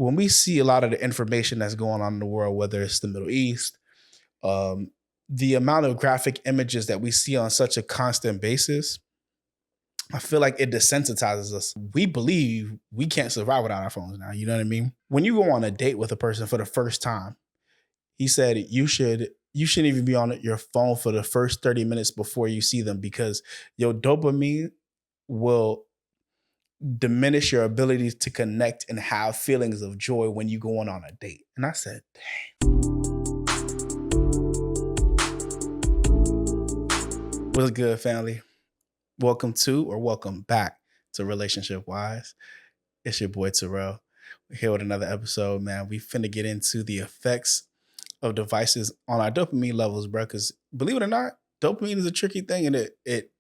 when we see a lot of the information that's going on in the world, whether it's the Middle East, um, the amount of graphic images that we see on such a constant basis, I feel like it desensitizes us. We believe we can't survive without our phones now. You know what I mean? When you go on a date with a person for the first time, he said you shouldn't even be on your phone for the first 30 minutes before you see them because your dopamine will diminish your ability to connect and have feelings of joy when you go on a date. And I said, what's good, family? Welcome to or welcome back to Relationship Wise. It's your boy Terrell. We're here with another episode, man. We finna get into the effects of devices on our dopamine levels, bro. Because believe it or not, dopamine is a tricky thing, and it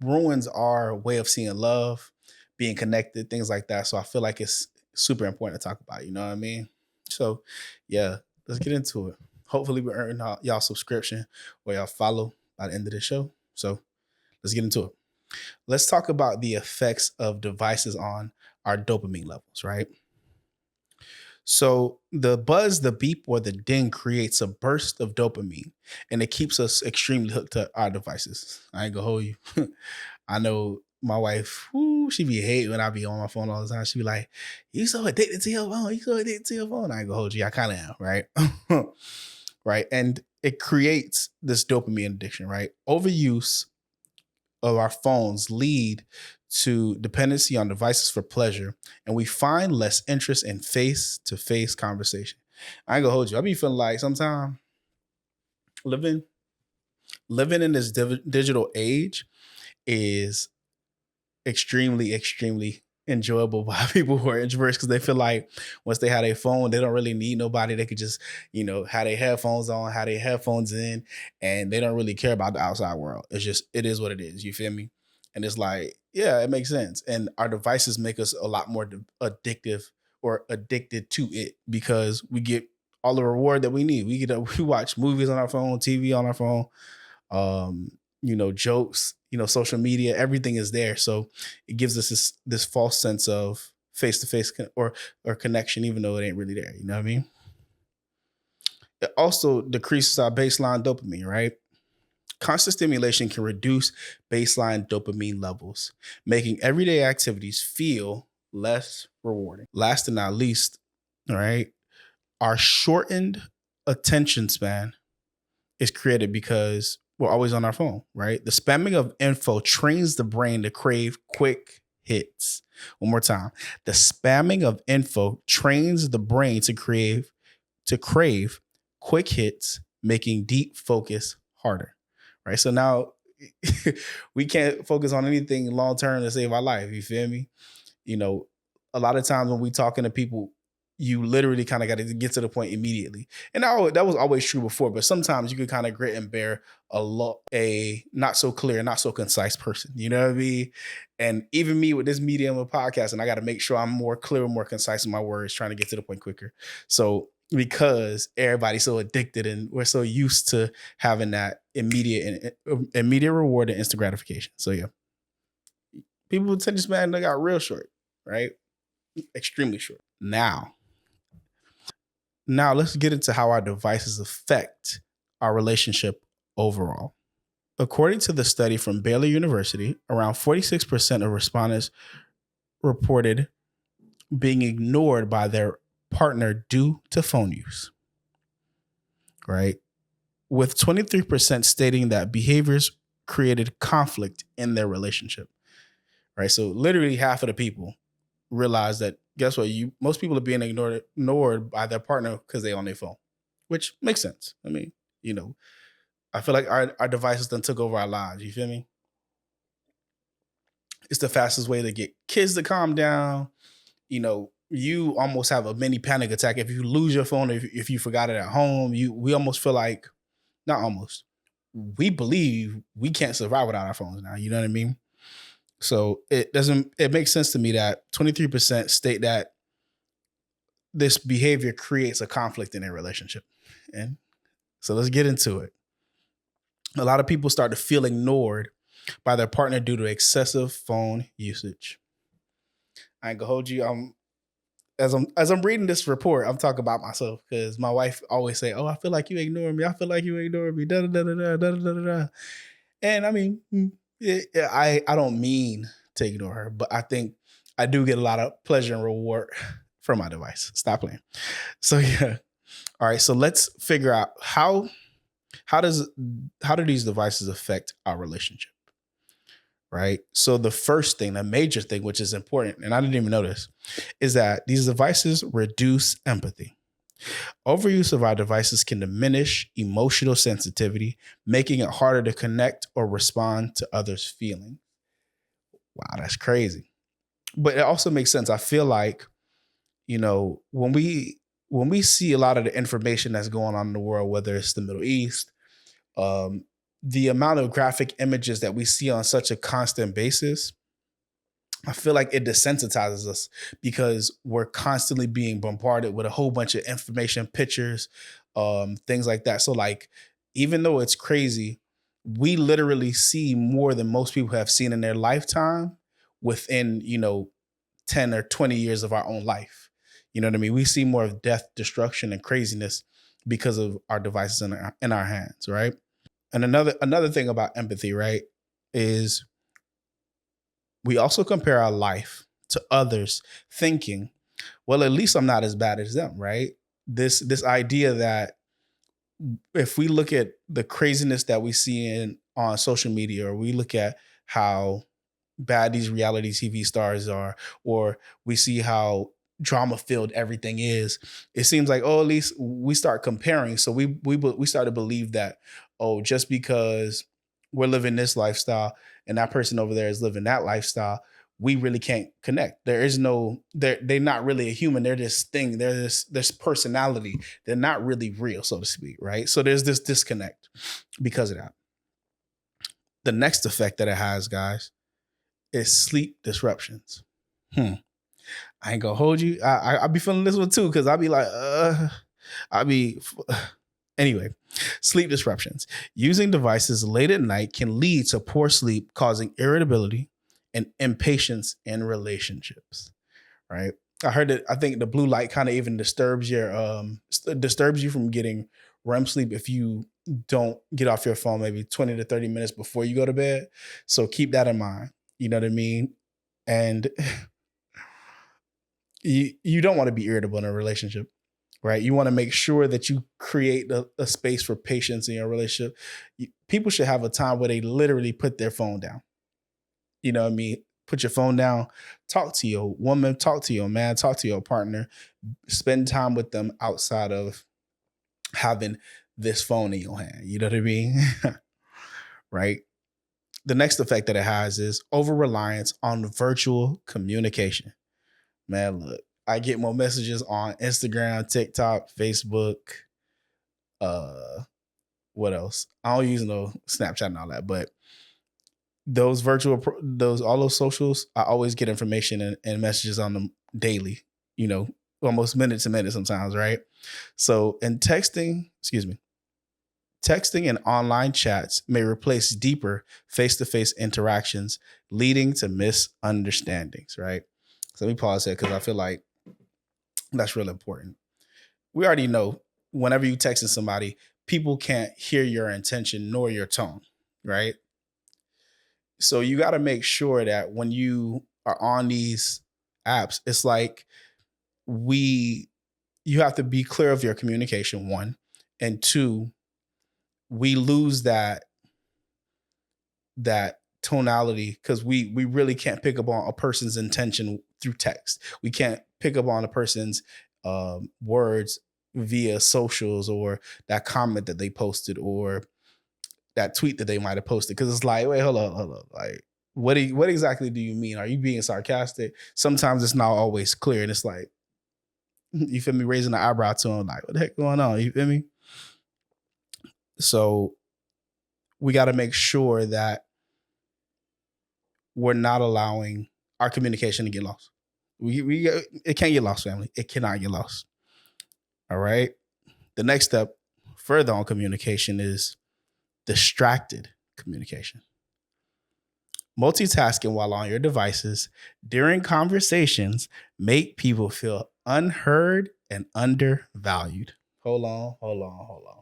ruins our way of seeing love, being connected, things like that. So I feel like it's super important to talk about. You know what I mean? So yeah, let's get into it. Hopefully, we earn y'all subscription or y'all follow by the end of the show. So let's get into it. Let's talk about the effects of devices on our dopamine levels, right? So the buzz, the beep, or the ding creates a burst of dopamine, and it keeps us extremely hooked to our devices. I ain't gonna hold you. I know my wife, she be hating when I be on my phone all the time. She be like, "You so addicted to your phone. You so addicted to your phone." I ain't gonna hold you. I kind of am, right? Right, and it creates this dopamine addiction, right? Overuse of our phones lead to dependency on devices for pleasure, and we find less interest in face-to-face conversation. I ain't gonna hold you. I be feeling like sometimes living living in this digital age is extremely enjoyable by people who are introverts because they feel like once they have a phone, they don't really need nobody. They could just, have their headphones on, have their headphones in, and they don't really care about the outside world. It's just, it is what it is. You feel me? And it's like, yeah, it makes sense. And our devices make us a lot more addictive or addicted to it because we get all the reward that we need. We watch movies on our phone, TV on our phone, jokes, social media, everything is there. So it gives us this false sense of face to face or connection, even though it ain't really there. You know what I mean? It also decreases our baseline dopamine, right? Constant stimulation can reduce baseline dopamine levels, making everyday activities feel less rewarding. Last and not least, all right, our shortened attention span is created because we're always on our phone, right? The spamming of info trains the brain to crave quick hits. One more time. The spamming of info trains the brain to crave quick hits, making deep focus harder. Right? So now we can't focus on anything long term to save our life. You feel me? A lot of times when we talking to people, you literally kind of got to get to the point immediately. And that was always true before, but sometimes you could kind of grit and bear a not so clear, not so concise person. You know what I mean? And even me with this medium of podcast, and I got to make sure I'm more clear, more concise in my words, trying to get to the point quicker. So because everybody's so addicted and we're so used to having that immediate reward and instant gratification. So yeah, people attention span, they got real short, right? Extremely short. Now let's get into how our devices affect our relationship overall. According to the study from Baylor University, around 46% of respondents reported being ignored by their partner due to phone use, right? With 23% stating that behaviors created conflict in their relationship, right? So literally half of the people realize that, guess what? Most people are being ignored by their partner because they on their phone, which makes sense. I mean, I feel like our devices done took over our lives. You feel me? It's the fastest way to get kids to calm down. You almost have a mini panic attack if you lose your phone, if you forgot it at home. We almost feel like, not almost, we believe we can't survive without our phones now. You know what I mean? So it makes sense to me that 23% state that this behavior creates a conflict in their relationship. And so let's get into it. A lot of people start to feel ignored by their partner due to excessive phone usage. I ain't gonna hold you. as I'm reading this report, I'm talking about myself because my wife always say, "Oh, I feel like you ignoring me. I feel like you ignoring me." Da da da da da da da da. And I mean, I don't mean to ignore her, but I think I do get a lot of pleasure and reward from my device. Stop playing. So yeah. All right. So let's figure out how does how do these devices affect our relationship? Right. So the first thing, the major thing, which is important, and I didn't even notice, is that these devices reduce empathy. Overuse of our devices can diminish emotional sensitivity, making it harder to connect or respond to others' feelings. Wow, that's crazy. But it also makes sense. I feel like, when we see a lot of the information that's going on in the world, whether it's the Middle East, um, the amount of graphic images that we see on such a constant basis, I feel like it desensitizes us because we're constantly being bombarded with a whole bunch of information, pictures, things like that. So, like, even though it's crazy, we literally see more than most people have seen in their lifetime within, 10 or 20 years of our own life. You know what I mean? We see more of death, destruction, and craziness because of our devices in our hands, right? And another thing about empathy, right, is we also compare our life to others, thinking, well, at least I'm not as bad as them, right? This idea that if we look at the craziness that we see in on social media, or we look at how bad these reality TV stars are, or we see how drama filled everything is, it seems like, oh, at least we start comparing. So we start to believe that, oh, just because we're living this lifestyle and that person over there is living that lifestyle, we really can't connect. There is no, they're not really a human. They're this thing. They're this personality. They're not really real, so to speak, right? So there's this disconnect because of that. The next effect that it has, guys, is sleep disruptions. I ain't gonna hold you. I be feeling this one too, because I be like, I be anyway. Sleep disruptions. Using devices late at night can lead to poor sleep, causing irritability and impatience in relationships. Right. I heard that. I think the blue light kind of even disturbs you from getting REM sleep if you don't get off your phone maybe 20 to 30 minutes before you go to bed. So keep that in mind. You know what I mean? And you don't want to be irritable in a relationship, right? You want to make sure that you create a space for patience in your relationship. People should have a time where they literally put their phone down. You know what I mean? Put your phone down, talk to your woman, talk to your man, talk to your partner, spend time with them outside of having this phone in your hand. You know what I mean? Right? The next effect that it has is over reliance on virtual communication. Man, look, I get more messages on Instagram, TikTok, Facebook. What else? I don't use no Snapchat and all that, but those all those socials, I always get information and messages on them daily. Almost minute to minute sometimes, right? So, texting and online chats may replace deeper face-to-face interactions, leading to misunderstandings, right? So let me pause there because I feel like that's really important. We already know whenever you texting somebody, people can't hear your intention nor your tone, right? So you got to make sure that when you are on these apps, it's like you have to be clear of your communication, one, and two, we lose that tonality because we really can't pick up on a person's intention through text. We can't pick up on a person's words via socials or that comment that they posted or that tweet that they might have posted, because it's like, wait, hold on, like what exactly do you mean? Are you being sarcastic? Sometimes it's not always clear, and it's like, you feel me, raising the eyebrow to them, like, what the heck going on? You feel me? So we got to make sure that we're not allowing our communication to get lost. It can't get lost, family. It cannot get lost. All right. The next step further on communication is distracted communication. Multitasking while on your devices during conversations make people feel unheard and undervalued. Hold on, hold on, hold on.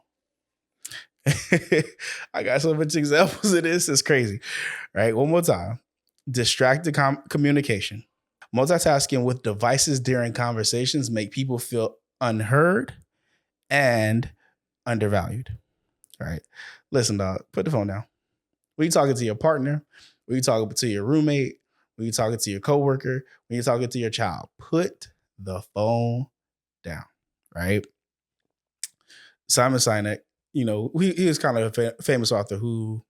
I got so much examples of this. It's crazy. Right? One more time. Distracted communication. Multitasking with devices during conversations make people feel unheard and undervalued. Right? Listen, dog, put the phone down. When you talking to your partner, when you talking to your roommate, when you talking to your coworker, when you're talking to your child, put the phone down. Right? Simon Sinek, he is kind of a famous author who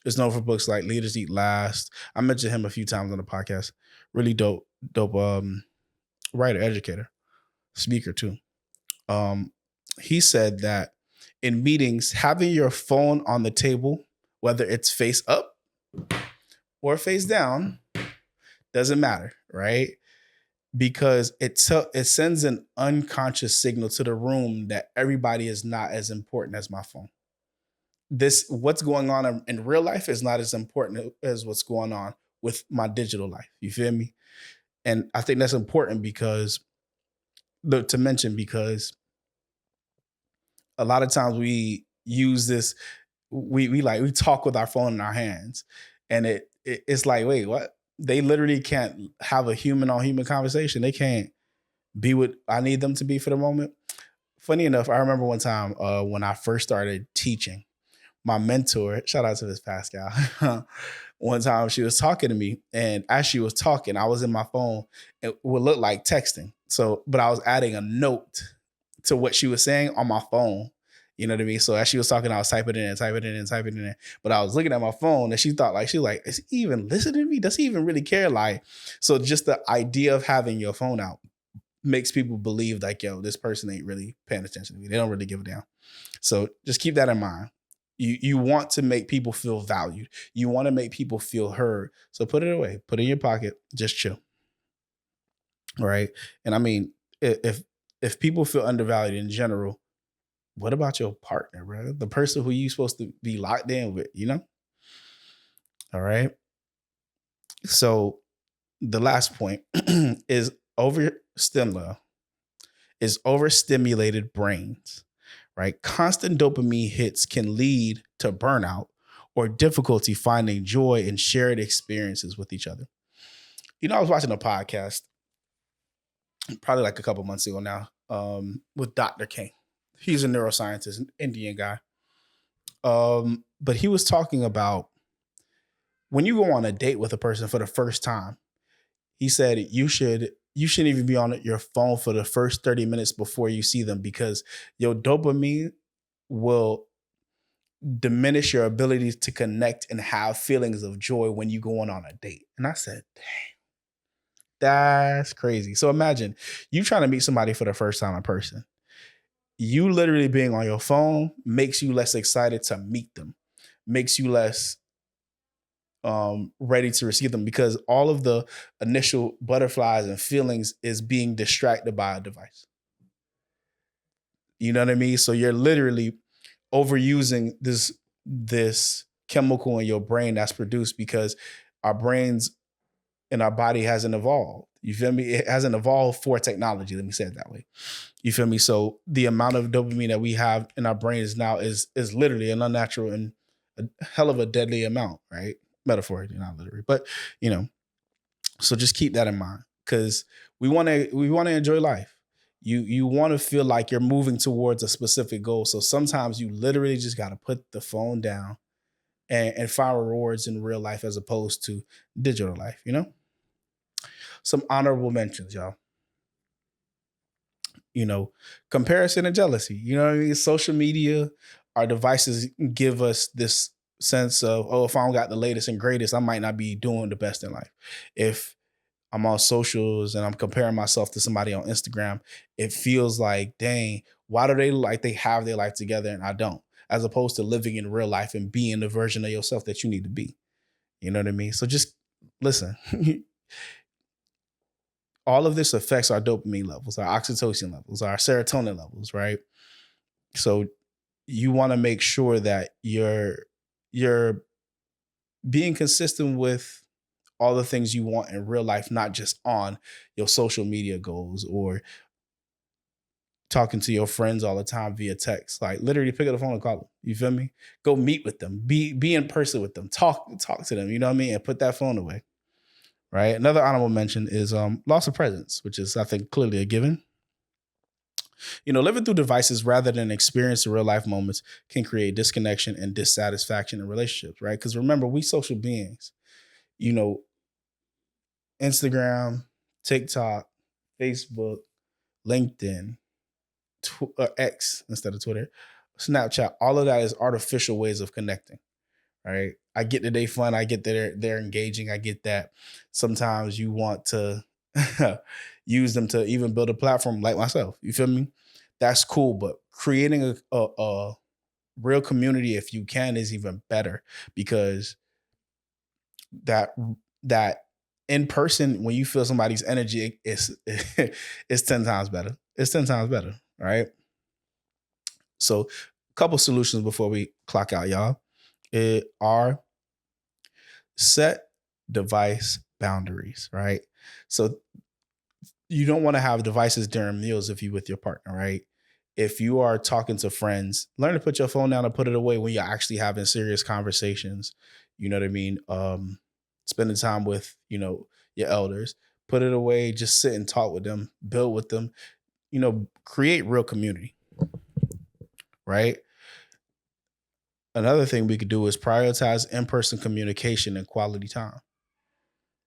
is known for books like Leaders Eat Last. I mentioned him a few times on the podcast. Really dope writer, educator, speaker too. He said that in meetings, having your phone on the table, whether it's face up or face down, doesn't matter, right? Because it sends an unconscious signal to the room that everybody is not as important as my phone. What's going on in real life is not as important as what's going on with my digital life. You feel me? And I think that's important because a lot of times we use this, we talk with our phone in our hands, and it's like, wait, what? They literally can't have a human on human conversation. They can't be what I need them to be for the moment. Funny enough, I remember one time when I first started teaching, my mentor, shout out to Miss Pascal. One time she was talking to me, and as she was talking, I was in my phone. It would look like texting. So, but I was adding a note to what she was saying on my phone. You know what I mean? So as she was talking, I was typing it in, typing it in, typing it in. But I was looking at my phone, and she thought is he even listening to me? Does he even really care? Like, so just the idea of having your phone out makes people believe like, yo, this person ain't really paying attention to me. They don't really give a damn. So just keep that in mind. You want to make people feel valued. You want to make people feel heard. So put it away, put it in your pocket, just chill. All right. And I mean, if people feel undervalued in general, what about your partner, bro? The person who you supposed to be locked in with, All right. So the last point is overstimulated brains, right? Constant dopamine hits can lead to burnout or difficulty finding joy in shared experiences with each other. I was watching a podcast probably like a couple months ago now with Dr. King. He's a neuroscientist, an Indian guy. But he was talking about when you go on a date with a person for the first time, he said you shouldn't even be on your phone for the first 30 minutes before you see them, because your dopamine will diminish your ability to connect and have feelings of joy when you go on a date. And I said, dang, that's crazy. So imagine you trying to meet somebody for the first time in person. You literally being on your phone makes you less excited to meet them, makes you less ready to receive them, because all of the initial butterflies and feelings is being distracted by a device. You know what I mean? So you're literally overusing this chemical in your brain that's produced because our brains and our body hasn't evolved. You feel me? It hasn't evolved for technology. Let me say it that way. You feel me? So the amount of dopamine that we have in our brains now is literally an unnatural and a hell of a deadly amount, right? Metaphorically, not literally, but so just keep that in mind, because we want to enjoy life. You want to feel like you're moving towards a specific goal. So sometimes you literally just got to put the phone down and find rewards in real life as opposed to digital life. Some honorable mentions, y'all. Comparison and jealousy. You know what I mean? Social media, our devices give us this sense of, oh, if I don't got the latest and greatest, I might not be doing the best in life. If I'm on socials and I'm comparing myself to somebody on Instagram, it feels like, dang, why do they look like they have their life together and I don't? As opposed to living in real life and being the version of yourself that you need to be. You know what I mean? So just listen. All of this affects our dopamine levels, our oxytocin levels, our serotonin levels, right? So you want to make sure that you're being consistent with all the things you want in real life, not just on your social media goals or talking to your friends all the time via text. Like literally pick up the phone and call them. You feel me? Go meet with them. Be in person with them. Talk to them. You know what I mean? And put that phone away. Right. Another honorable mention is loss of presence, which is I think clearly a given. Living through devices rather than experience real life moments can create disconnection and dissatisfaction in relationships, right? Because remember, we social beings. Instagram, TikTok, Facebook, LinkedIn, X instead of Twitter, Snapchat, all of that is artificial ways of connecting, right? I get that they fun. I get that they're engaging. I get that sometimes you want to use them to even build a platform like myself. You feel me? That's cool. But creating a real community, if you can, is even better because that in person, when you feel somebody's energy, it's 10 times better. It's 10 times better. Right. So a couple solutions before we clock out, y'all. Are set device boundaries, right? So you don't want to have devices during meals if you're with your partner, right? If you are talking to friends, learn to put your phone down and put it away when you're actually having serious conversations. You know what I mean? Spending time with, your elders, put it away, just sit and talk with them, build with them, create real community, right? Another thing we could do is prioritize in-person communication and quality time.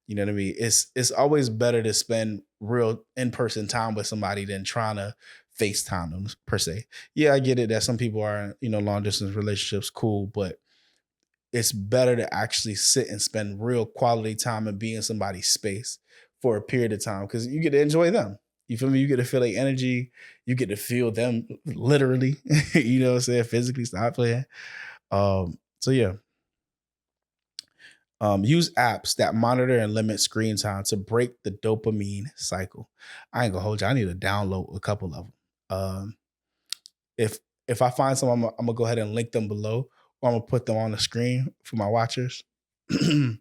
You know what I mean? It's always better to spend real in-person time with somebody than trying to FaceTime them per se. Yeah, I get it that some people are, long distance relationships, cool, but it's better to actually sit and spend real quality time and be in somebody's space for a period of time because you get to enjoy them. You feel me? You get to feel their energy. You get to feel them literally, you know what I'm saying? Physically, stop playing. So yeah. Use apps that monitor and limit screen time to break the dopamine cycle. I ain't gonna hold you. I need to download a couple of them. Um, if if I find some, I'm gonna go ahead and link them below, or I'm gonna put them on the screen for my watchers. The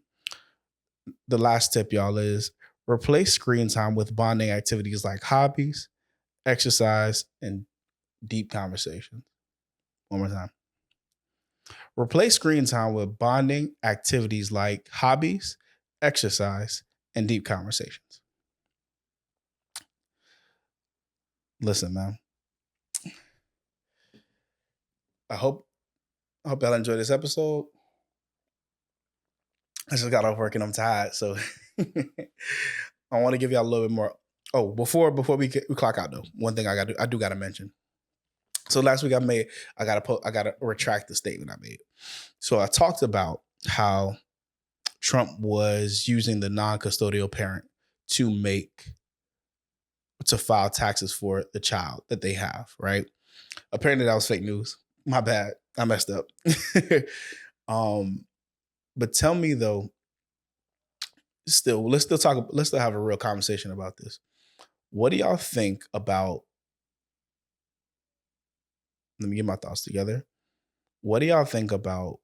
last tip, y'all, is replace screen time with bonding activities like hobbies, exercise, and deep conversations. One more time. Replace screen time with bonding activities like hobbies, exercise, and deep conversations. Listen, man. I hope y'all enjoyed this episode. I just got off work and I'm tired, so I want to give y'all a little bit more. Oh, before we clock out though, one thing I do gotta mention. So last week I gotta retract the statement I made. So I talked about how Trump was using the non-custodial parent to file taxes for the child that they have, right? Apparently that was fake news. My bad. I messed up. But tell me though, let's still have a real conversation about this. What do y'all think about, let me get my thoughts together. What do y'all think about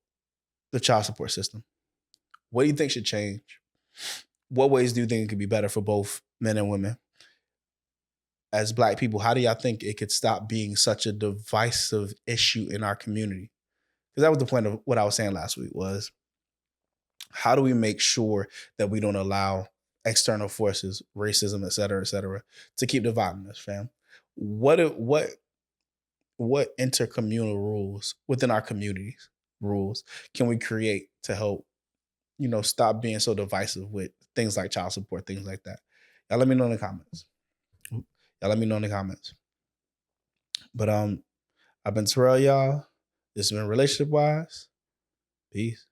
the child support system? What do you think should change? What ways do you think it could be better for both men and women? As Black people, how do y'all think it could stop being such a divisive issue in our community? Because that was the point of what I was saying last week was, how do we make sure that we don't allow external forces, racism, et cetera, to keep dividing us, fam? What intercommunal rules within our communities rules can we create to help, stop being so divisive with things like child support, things like that? Y'all let me know in the comments. But I've been Terrell, y'all. This has been Relationship Wise. Peace.